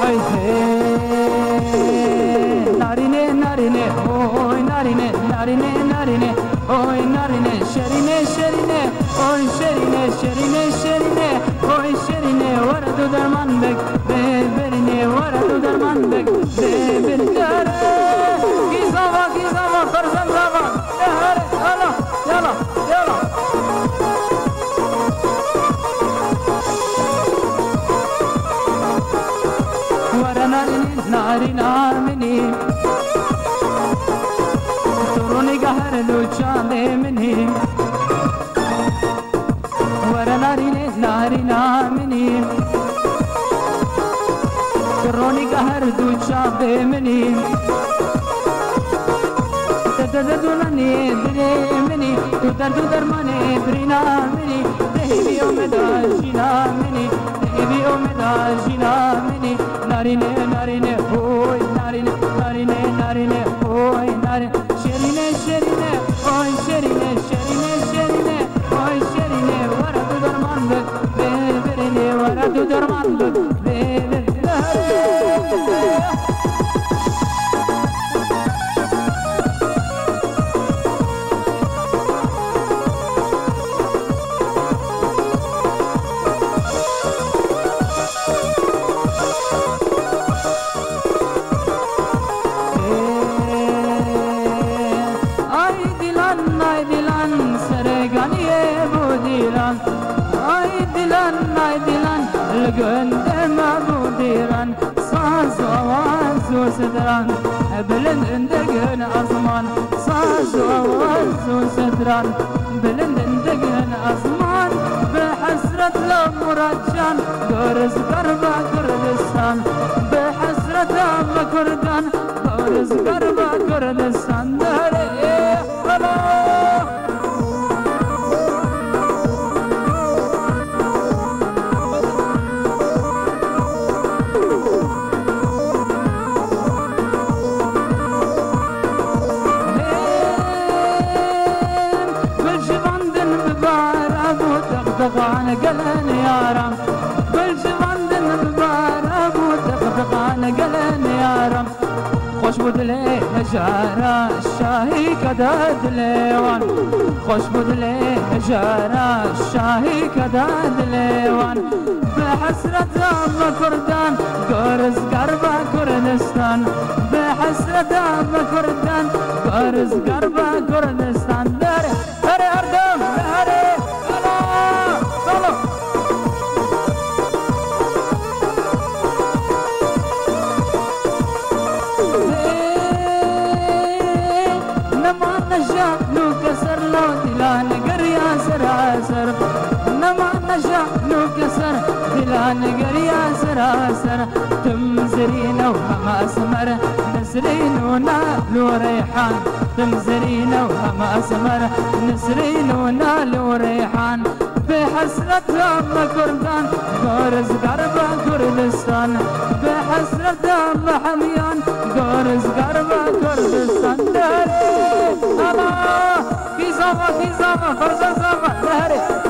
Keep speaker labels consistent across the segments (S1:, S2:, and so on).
S1: Hey narine narine oy narine narine narine oy narine şerine şerine oy şerine şerine şerine oy şerine varadu dermandık berine varadu dermandık berkare gizava karzan zava hare yala yala yala ناري نامني تروني قهر لو جاني مني ورا ناري نامني تروني قهر لو جاني مني تدردونني دري مني تدردو درماني برينا مني تهبي يوم داجينا مني تهبي يوم داجينا مني نارينه نارينه هوي نارينه نارينه نارينه هوي نارينه شرينه شرينه هوي شرينه شرينه شرينه هوي شرينه ورا درماندك بيرني ورا درماندك بيرني لقندم ابو ديران صاز وواز وسدران بلند اندقن ازمان صاز وواز وسدران بلند اندقن ازمان بحسرة لمراد جان قرز قربة كردستان بحسرة لم كردان قرز قربة كردستان داري دقدقان قلن يارم بالجواندن ببارم ودقدقان قلن يارم خوش بود لی هجارا شاهی کداد لیوان خوش بود لی هجارا شاهی کداد لیوان بحسرت ام کردان گرز گربا کردستان بحسرت ام کردان گرز گربا کردستان داره هره اردم هره سراسر نما نشا لو كسر دلان قريا سراسر تمزرين وهم اسمر نسرين ونالو ريحان تمزرين وهم اسمر نسرين ونالو ريحان بحسرة ام كردان قرز قربة كردستان بحسرة ام حميان قرز قربة كردستان داري الله في زافا فرزا زافا داري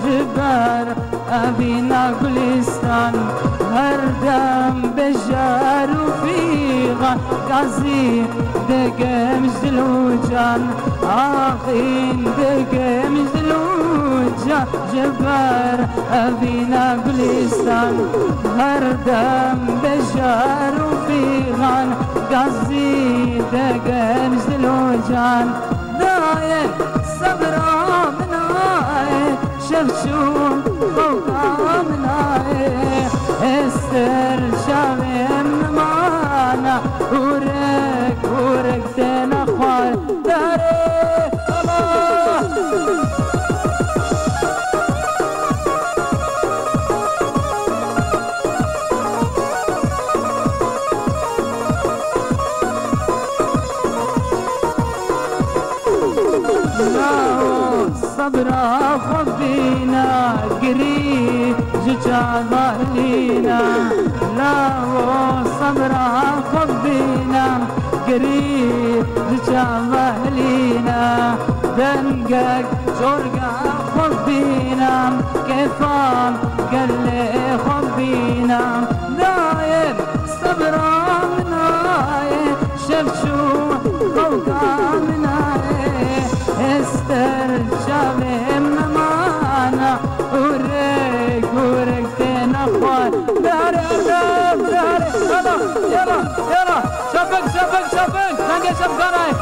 S1: جبار أبينا قلستان هردم بجار وفيغا قاسي دقم جلوجان آخين دقم جلوجان جبار أبينا قلستان هردم بجار وفيغا قاسي دقم جلوجان دايل صبرا شفشون فوقا مناي استر شامم معانا ورك تنخوال داري الله صبرا خبينا قريب جعلينا لا صبرا خبينا قريب جعلينا دنقك جرقا خبينا كيفان قال لي خبينا داير صبرا مناي شف شو خوكا مناي استرجع معنا وريك تنخوان داري يلا يلا شبك نانجي شبكاناي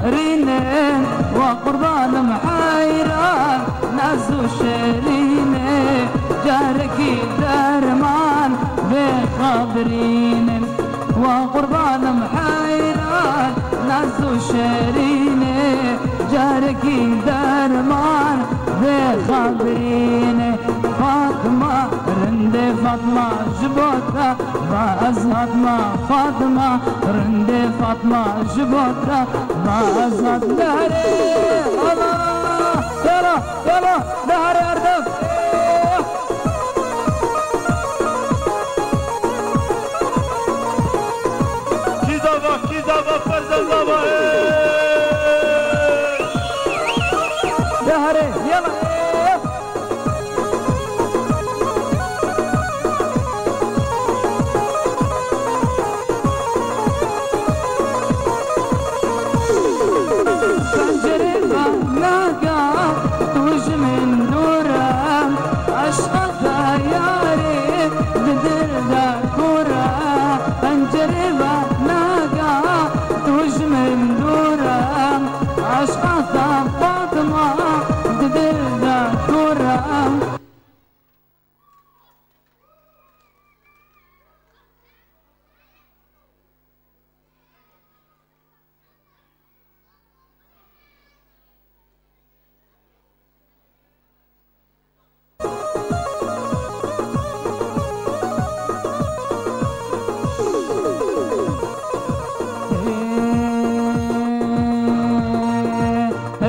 S1: رينين وقربان محيران ناس وشرينين جاركي درمان بخبرينين وقربان محيران ناس وشرينين جاركي درمان بخبرينين فاطمة رند فاطمة جبوتا ما أزهد ما فاطمة رند فاطمة جبوتا ما أزهد دهري الله يلا دهري أردف كذا فرد الله دهري يلا فاطمة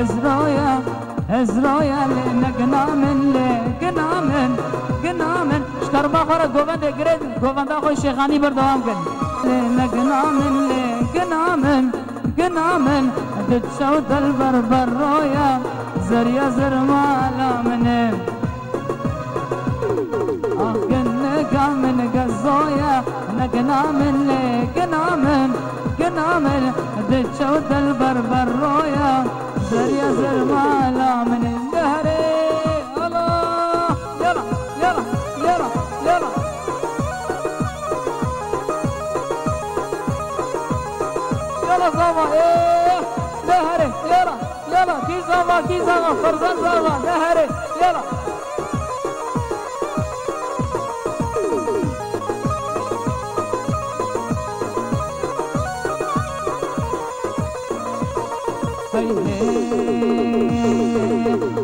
S1: هزرويا لنقنامن شكر بخورة قوبان دقرد قوبان دا خوش شيخاني بردوام كن لنقنامن دتشو دلبر رويا زريا زرمالا منم من قزويا نقنامن دتشو دلبر رويا زريا زرمالا من دهري الله يلا يلا يلا يلا يلا زاما ايه دهري يلا يلا كي زاما فرزان زاما دهري يلا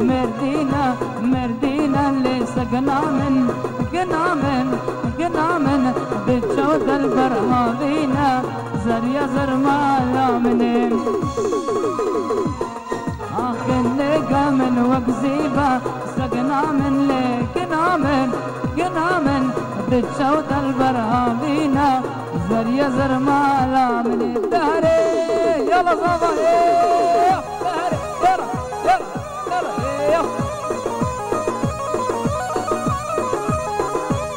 S1: مردينا اللي قنامن بتشوت البرهاضينا زريا زرمالا منين آخن من وقزيبا سقنامن لي قنامن بتشوت البرهاضينا زريا زرمالا منين دهري يلا صافا ايه دهري يلا يلا يلا ايه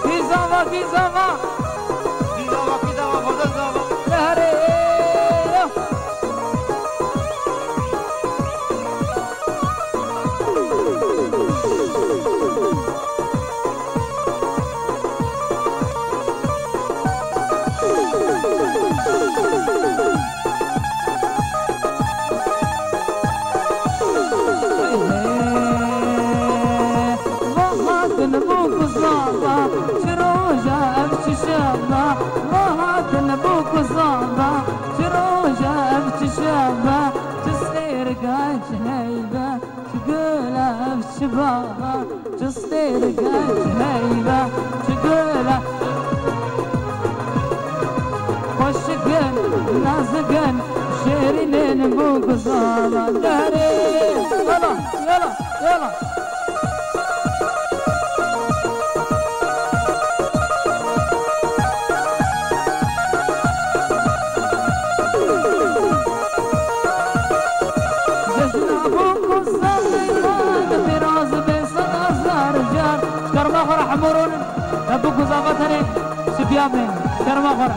S1: في زما فضل زما دهري ايه نبوك صابا شروجة أبش شابا وهات نبوك صابا شروجة أبش شابا تصير قاج هيبة تقول أبش بابا تصير قاج هيبة تقول وشقن نازقن شيرين نبوك صابا داري يلا يلا يلا حمرون أبوك زافتني سبيامين كرما خرا